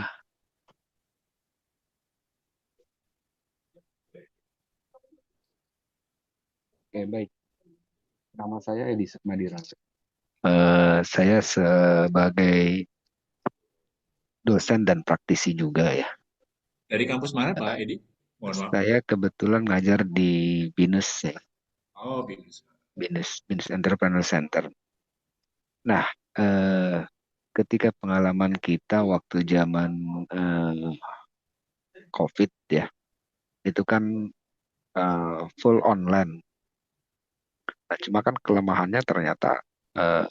Speaker 3: oke, baik. Nama saya Edi Sukmadira. Saya sebagai dosen dan praktisi juga ya.
Speaker 2: Dari kampus mana Pak Edi? Mohon maaf.
Speaker 3: Saya kebetulan ngajar di BINUS ya,
Speaker 2: Oh, BINUS.
Speaker 3: BINUS Entrepreneur Center. Nah, eh, ketika pengalaman kita waktu zaman eh, COVID ya, itu kan full online. Nah, cuma kan kelemahannya ternyata eh,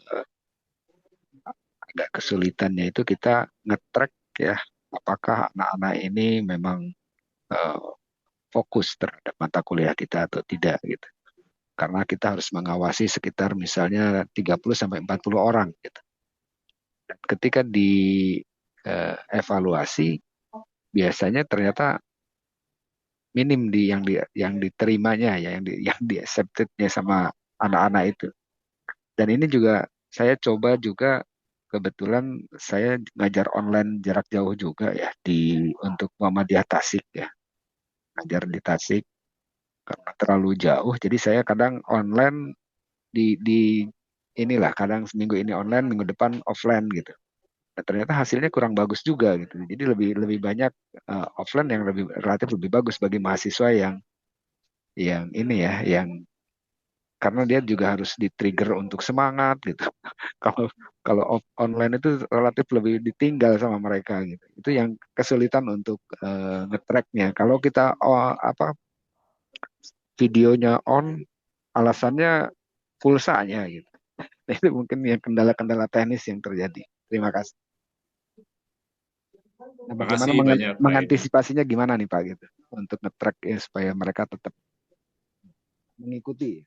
Speaker 3: agak kesulitannya itu kita nge-track ya, apakah anak-anak ini memang eh, fokus terhadap mata kuliah kita atau tidak gitu. karena kita harus mengawasi sekitar misalnya 30 sampai 40 orang gitu. Dan ketika evaluasi biasanya ternyata minim yang diterimanya ya, yang di acceptednya sama anak-anak itu. Dan ini juga saya coba juga, kebetulan saya ngajar online jarak jauh juga ya untuk Muhammadiyah Tasik ya, ngajar di Tasik karena terlalu jauh. Jadi saya kadang online di inilah, kadang seminggu ini online, minggu depan offline gitu. Dan ternyata hasilnya kurang bagus juga gitu. Jadi lebih lebih banyak offline yang relatif lebih bagus bagi mahasiswa yang ini ya, yang karena dia juga harus di-trigger untuk semangat gitu. Kalau kalau online itu relatif lebih ditinggal sama mereka gitu. Itu yang kesulitan untuk nge-tracknya. Kalau kita videonya on, alasannya pulsanya gitu. Nah, itu mungkin yang kendala-kendala teknis yang terjadi. Terima kasih. Nah,
Speaker 2: Terima
Speaker 3: bagaimana
Speaker 2: kasih banyak Pak Edi.
Speaker 3: mengantisipasinya gimana nih Pak gitu untuk nge-track ya, supaya mereka tetap mengikuti.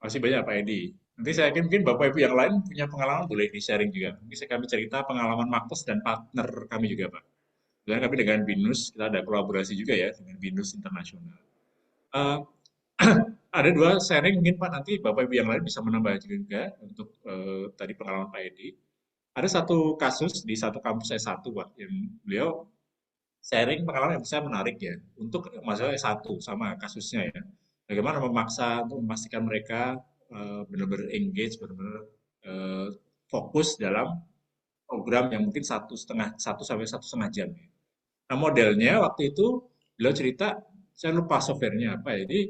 Speaker 2: Masih banyak Pak Edi. Nanti saya yakin mungkin Bapak Ibu yang lain punya pengalaman boleh di-sharing juga. Bisa kami cerita pengalaman Makpus dan partner kami juga Pak. Dan kami dengan BINUS, kita ada kolaborasi juga ya dengan BINUS Internasional. Eh, ada dua sharing mungkin Pak, nanti Bapak Ibu yang lain bisa menambah juga untuk tadi pengalaman Pak Edi. Ada satu kasus di satu kampus S1 Pak, yang beliau sharing pengalaman yang saya menarik ya, untuk masalah S1 sama kasusnya ya. Bagaimana memaksa untuk memastikan mereka benar-benar engage, benar-benar eh, fokus dalam program yang mungkin 1 sampai 1,5 jam. Ya. Nah modelnya waktu itu beliau cerita, saya lupa softwarenya apa ya. Jadi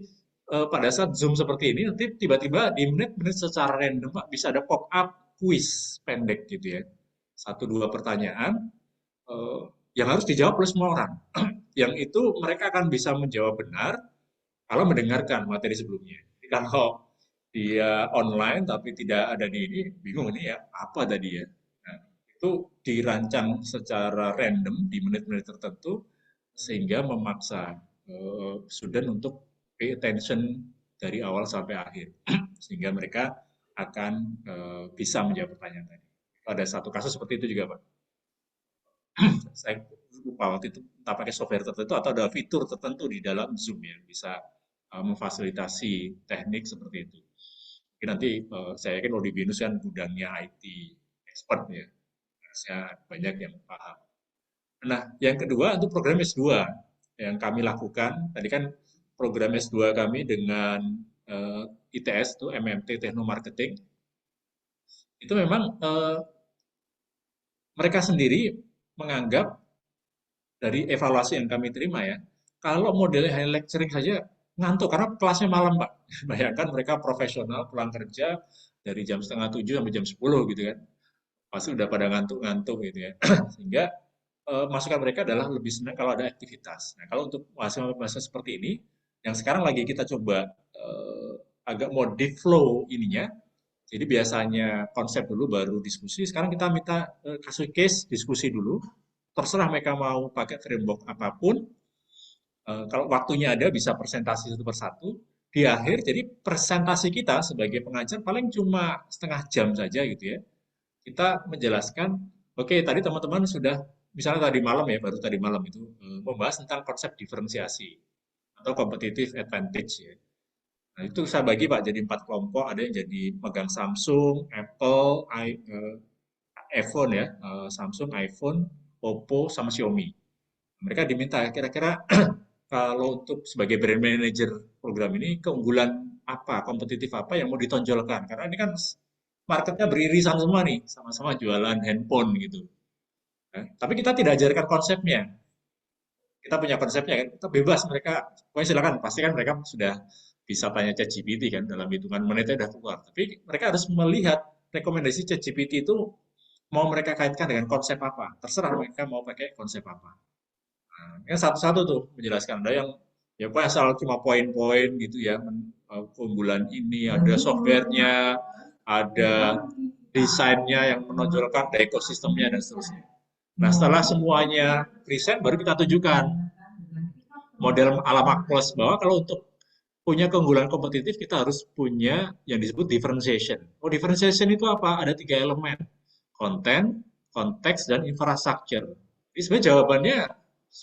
Speaker 2: pada saat Zoom seperti ini nanti tiba-tiba di menit-menit secara random Pak bisa ada pop-up quiz pendek gitu ya. 1-2 pertanyaan eh, yang harus dijawab oleh semua orang. Yang itu mereka akan bisa menjawab benar kalau mendengarkan materi sebelumnya. Jadi kalau dia online tapi tidak ada di ini, bingung ini ya apa tadi ya. Nah, itu dirancang secara random di menit-menit tertentu sehingga memaksa student untuk pay attention dari awal sampai akhir sehingga mereka akan bisa menjawab pertanyaan tadi. Ada satu kasus seperti itu juga Pak. Saya lupa waktu itu entah pakai software tertentu atau ada fitur tertentu di dalam Zoom yang bisa memfasilitasi teknik seperti itu. Mungkin nanti saya yakin kalau di BINUS kan gudangnya IT expert ya, harusnya banyak yang paham. Nah, yang kedua untuk program S2 yang kami lakukan, tadi kan program S2 kami dengan ITS itu MMT Technomarketing, itu memang mereka sendiri menganggap dari evaluasi yang kami terima ya, kalau modelnya hanya lecturing saja ngantuk karena kelasnya malam Pak. Bayangkan mereka profesional pulang kerja dari jam setengah 7 sampai jam 10 gitu kan. Pasti udah pada ngantuk-ngantuk gitu ya. Sehingga masukan mereka adalah lebih senang kalau ada aktivitas. Nah, kalau untuk mahasiswa seperti ini, yang sekarang lagi kita coba agak modif flow ininya. Jadi biasanya konsep dulu baru diskusi. Sekarang kita minta kasus case diskusi dulu. Terserah mereka mau pakai framework apapun. Kalau waktunya ada bisa presentasi satu persatu. Di akhir jadi presentasi kita sebagai pengajar paling cuma setengah jam saja gitu ya. Kita menjelaskan, oke tadi teman-teman sudah misalnya tadi malam ya, baru tadi malam itu membahas tentang konsep diferensiasi atau competitive advantage ya. Nah, itu saya bagi Pak jadi 4 kelompok, ada yang jadi megang Samsung, Apple, iPhone ya, Samsung, iPhone, Oppo, sama Xiaomi. Mereka diminta kira-kira kalau untuk sebagai brand manager program ini keunggulan apa, kompetitif apa yang mau ditonjolkan? Karena ini kan marketnya beririsan semua nih, sama-sama jualan handphone gitu. Tapi kita tidak ajarkan konsepnya. Kita punya konsepnya kan, kita bebas mereka, pokoknya silakan, pasti kan mereka sudah bisa tanya ChatGPT kan dalam hitungan menitnya udah keluar. Tapi mereka harus melihat rekomendasi ChatGPT itu mau mereka kaitkan dengan konsep apa. Terserah mereka mau pakai konsep apa. Nah, yang satu-satu tuh menjelaskan. Ada yang ya pokoknya asal cuma poin-poin gitu ya, keunggulan ini, ada softwarenya, ada desainnya yang menonjolkan, ada ekosistemnya dan seterusnya. Nah, setelah semuanya present, baru kita tunjukkan model ala Plus bahwa kalau untuk punya keunggulan kompetitif, kita harus punya yang disebut differentiation. Oh, differentiation itu apa? Ada tiga elemen: konten, konteks, dan infrastruktur. Jadi sebenarnya jawabannya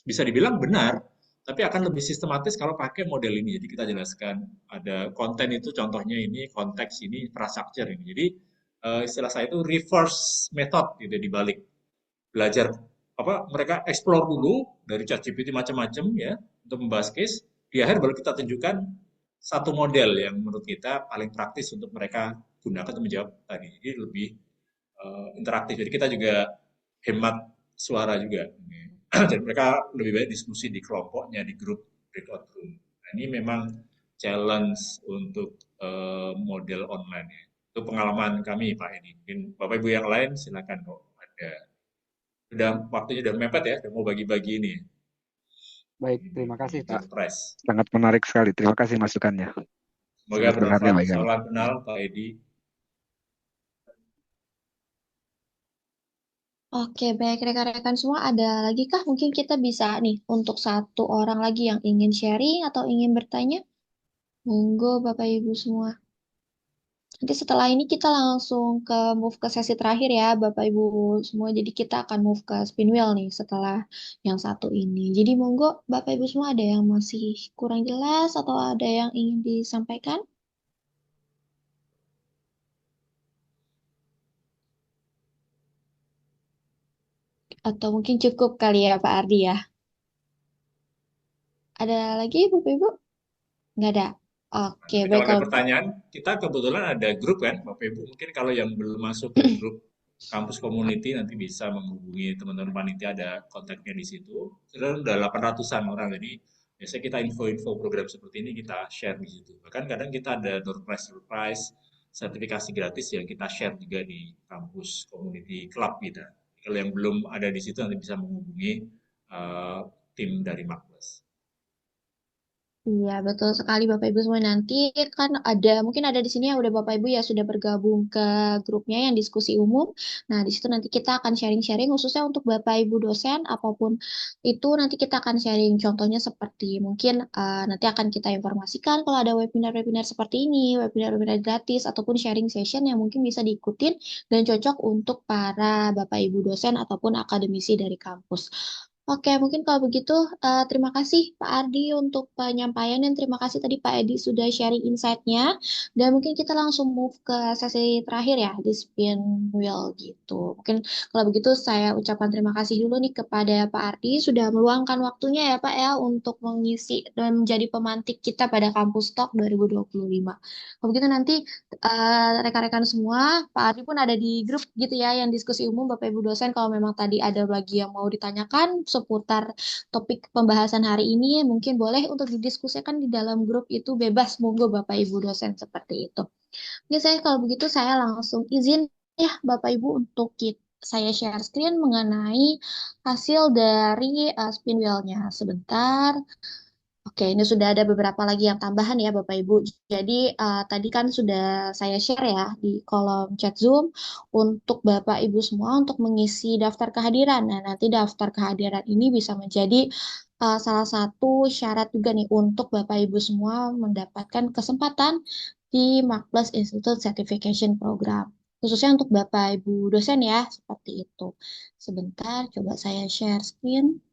Speaker 2: bisa dibilang benar, tapi akan lebih sistematis kalau pakai model ini. Jadi kita jelaskan ada konten itu contohnya ini, konteks ini, infrastruktur ini. Jadi istilah saya itu reverse method gitu di balik belajar apa mereka explore dulu dari ChatGPT macam-macam ya untuk membahas case. Di akhir baru kita tunjukkan satu model yang menurut kita paling praktis untuk mereka gunakan untuk menjawab tadi. Jadi lebih interaktif. Jadi kita juga hemat suara juga. Jadi mereka lebih baik diskusi di kelompoknya, di grup, breakout room. Nah, ini memang challenge untuk model online ya. Itu pengalaman kami Pak Edi. Mungkin Bapak Ibu yang lain silakan kok ada. Udah waktunya udah mepet ya, udah mau bagi-bagi ini.
Speaker 3: Baik, terima kasih
Speaker 2: Bagi
Speaker 3: Pak.
Speaker 2: door prize.
Speaker 3: Sangat menarik sekali. Terima kasih masukannya.
Speaker 2: Semoga
Speaker 3: Sangat berharga
Speaker 2: bermanfaat.
Speaker 3: bagi kami.
Speaker 2: Salam kenal Pak Edi.
Speaker 1: Oke, baik rekan-rekan semua, ada lagi kah? Mungkin kita bisa nih untuk satu orang lagi yang ingin sharing atau ingin bertanya. Monggo Bapak Ibu semua. Nanti setelah ini kita langsung ke move ke sesi terakhir ya Bapak Ibu semua. Jadi kita akan move ke spin wheel nih setelah yang satu ini. Jadi monggo Bapak Ibu semua, ada yang masih kurang jelas atau ada yang ingin disampaikan? Atau mungkin cukup kali ya Pak Ardi ya. Ada lagi Bapak Ibu? Nggak ada. Oke,
Speaker 2: Nanti
Speaker 1: baik
Speaker 2: kalau ada
Speaker 1: kalau
Speaker 2: pertanyaan, kita kebetulan ada grup kan, Bapak Ibu. Mungkin kalau yang belum masuk ke grup kampus community nanti bisa menghubungi teman-teman panitia, ada kontaknya di situ. Sudah 800-an orang, jadi biasanya kita info-info program seperti ini kita share di situ. Bahkan kadang kita ada door prize surprise, sertifikasi gratis yang kita share juga di kampus community club kita. Kalau yang belum ada di situ nanti bisa menghubungi eh, tim dari Makbus.
Speaker 1: Iya, betul sekali Bapak Ibu semua. Nanti kan ada, mungkin ada di sini yang udah Bapak Ibu ya sudah bergabung ke grupnya yang diskusi umum. Nah, di situ nanti kita akan sharing-sharing khususnya untuk Bapak Ibu dosen, apapun itu nanti kita akan sharing. Contohnya seperti mungkin nanti akan kita informasikan kalau ada webinar-webinar seperti ini, webinar-webinar gratis, ataupun sharing session yang mungkin bisa diikutin dan cocok untuk para Bapak Ibu dosen ataupun akademisi dari kampus. Oke, mungkin kalau begitu terima kasih Pak Ardi untuk penyampaian dan terima kasih tadi Pak Edi sudah sharing insight-nya. Dan mungkin kita langsung move ke sesi terakhir ya di spin wheel gitu. Mungkin kalau begitu saya ucapkan terima kasih dulu nih kepada Pak Ardi sudah meluangkan waktunya ya Pak ya untuk mengisi dan menjadi pemantik kita pada Kampus Talk 2025. Kalau begitu nanti rekan-rekan semua, Pak Ardi pun ada di grup gitu ya, yang diskusi umum Bapak Ibu dosen. Kalau memang tadi ada lagi yang mau ditanyakan seputar topik pembahasan hari ini, mungkin boleh untuk didiskusikan di dalam grup itu bebas, monggo Bapak Ibu dosen seperti itu. Oke, saya kalau begitu saya langsung izin ya Bapak Ibu untuk saya share screen mengenai hasil dari spin wheel-nya. Sebentar. Oke, ini sudah ada beberapa lagi yang tambahan ya Bapak Ibu. Jadi tadi kan sudah saya share ya di kolom chat Zoom untuk Bapak Ibu semua untuk mengisi daftar kehadiran. Nah, nanti daftar kehadiran ini bisa menjadi salah satu syarat juga nih untuk Bapak Ibu semua mendapatkan kesempatan di Makbles Institute Certification Program. Khususnya untuk Bapak Ibu dosen ya, seperti itu. Sebentar, coba saya share screen.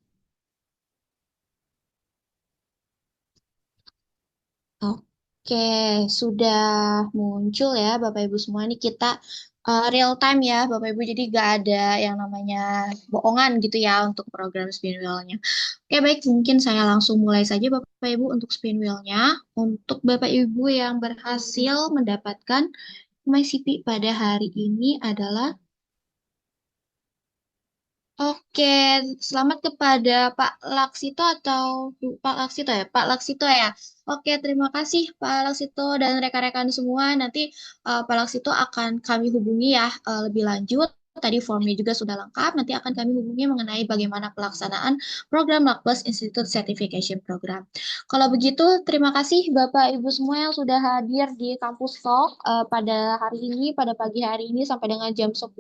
Speaker 1: Oke, sudah muncul ya Bapak Ibu semua. Ini kita real time ya Bapak Ibu. Jadi gak ada yang namanya bohongan gitu ya untuk program spin wheel-nya. Oke baik, mungkin saya langsung mulai saja Bapak Ibu untuk spin wheel-nya. Untuk Bapak Ibu yang berhasil mendapatkan MyCP pada hari ini adalah Oke, selamat kepada Pak Laksito atau Pak Laksito ya? Pak Laksito ya. Oke, terima kasih Pak Laksito dan rekan-rekan semua. Nanti Pak Laksito akan kami hubungi ya lebih lanjut. Tadi formnya juga sudah lengkap. Nanti akan kami hubungi mengenai bagaimana pelaksanaan program Lakbas Institute Certification Program. Kalau begitu, terima kasih Bapak Ibu semua yang sudah hadir di Kampus Talk pada hari ini, pada pagi hari ini sampai dengan jam 10.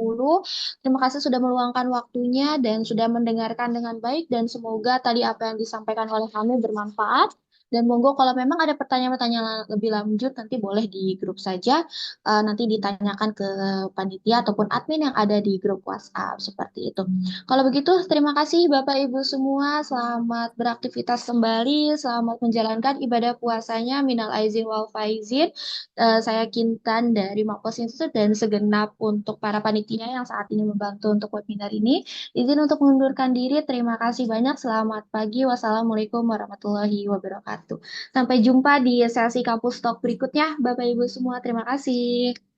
Speaker 1: Terima kasih sudah meluangkan waktunya dan sudah mendengarkan dengan baik dan semoga tadi apa yang disampaikan oleh kami bermanfaat Dan monggo kalau memang ada pertanyaan-pertanyaan lebih lanjut nanti boleh di grup saja, nanti ditanyakan ke panitia ataupun admin yang ada di grup WhatsApp seperti itu. Kalau begitu, terima kasih Bapak Ibu semua. Selamat beraktivitas kembali, selamat menjalankan ibadah puasanya. Minal aizin wal faizin. Saya Kintan dari Mapos Institute dan segenap untuk para panitia yang saat ini membantu untuk webinar ini. Izin untuk mengundurkan diri. Terima kasih banyak. Selamat pagi. Wassalamualaikum warahmatullahi wabarakatuh. Sampai jumpa di sesi kampus talk berikutnya, Bapak Ibu semua. Terima kasih.